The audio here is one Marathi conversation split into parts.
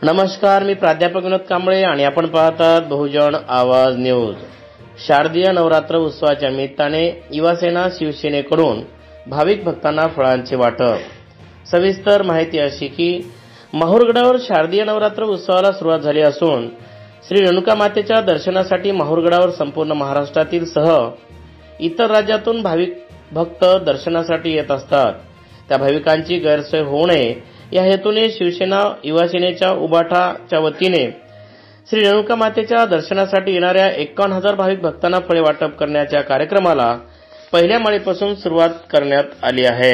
नमस्कार, मी प्राध्यापक विनोद कांबळे आणि आपण पाहतात बहुजन आवाज न्यूज। शारदीय नवरात्र उत्सवाच्या निमित्ताने युवासेना शिवसेनेकडून भाविक भक्तांना फळांचे वाटप। सविस्तर माहिती अशी की माहूरगडावर शारदीय नवरात्र उत्सवाला सुरुवात झाली असून श्री रेणुका मातेच्या दर्शनासाठी माहूरगडावर संपूर्ण महाराष्ट्रातील सह इतर राज्यातून भाविक भक्त दर्शनासाठी येत असतात। त्या भाविकांची गैरसोय होऊ नये या हेतूने शिवसेना युवासेनेच्या उबाठाच्या वतीने श्री रेणुका मातेच्या दर्शनासाठी येणाऱ्या 51,000 भाविक भक्तांना फळे वाटप करण्याच्या कार्यक्रमाला पहिल्या माळेपासून सुरुवात करण्यात आली आहे।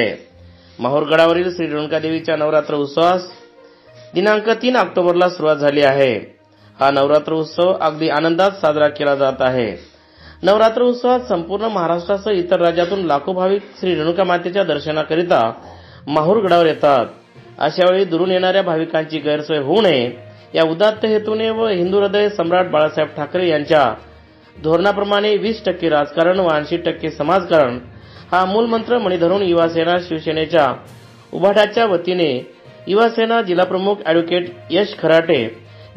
माहूरगडावरील श्री रेणुका देवीच्या नवरात्र उत्सवास दिनांक 3 ऑक्टोबरला सुरुवात झाली आहे। हा नवरात्र उत्सव अगदी आनंदात साजरा केला जात आहे। नवरात्र उत्सवात संपूर्ण महाराष्ट्रासह इतर राज्यातून लाखो भाविक श्री रेणुका मातेच्या दर्शनाकरिता माहूरगडावर येतात। अशा वेळी दुरून येणाऱ्या भाविकांची गैरसोय होऊ नये या उदात्त हेतूने व हिंदू हृदय सम्राट बाळासाहेब ठाकरे यांच्या धोरणाप्रमाणे 20% राजकारण व 80% समाजकारण हा मूलमंत्र मणी धरून युवासेना शिवसेनेच्या उभाटाच्या वतीने युवासेना जिल्हाप्रमुख ॲडव्होकेट यश खराटे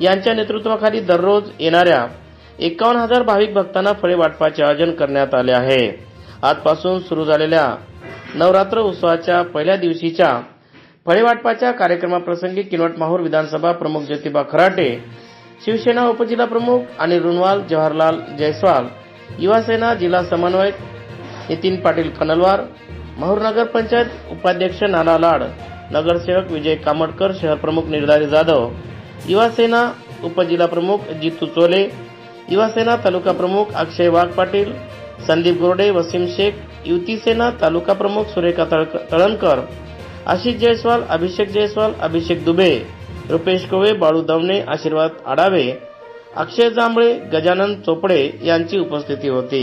यांच्या नेतृत्वाखाली दररोज येणाऱ्या 51,000 भाविक भक्तांना फळे वाटपाचे आयोजन करण्यात आले आहे। आजपासून सुरू झालेल्या नवरात्र उत्सवाच्या पहिल्या दिवशीच्या फळे वाटपाच्या कार्यक्रमाप्रसंगी किनवट माहूर विधानसभा प्रमुख ज्योतिबा खराटे, शिवसेना उपजिल्हा प्रमुख अनिल रुनवाल, जवाहरलाल जयस्वाल, युवासेना जिल्हा समन्वयक नितीन पाटील कनलवार, माहूर नगर पंचायत उपाध्यक्ष नाना लाड, नगरसेवक विजय कामडकर, शहर प्रमुख निर्धारी जाधव, युवासेना उपजिल्हा प्रमुख जितू चोले, युवासेना तालुका प्रमुख अक्षय वाघ पाटील, संदीप गोरडे, वसीम शेख, युती सेना तालुका प्रमुख सुरेखा तळणकर, आशिष जयस्वाल, अभिषेक जयस्वाल, अभिषेक दुबे, रुपेश कोवे, बाळू दवणे, आशीर्वाद आडावे, अक्षय जांभळे, गजानन चोपडे यांची उपस्थिती होती।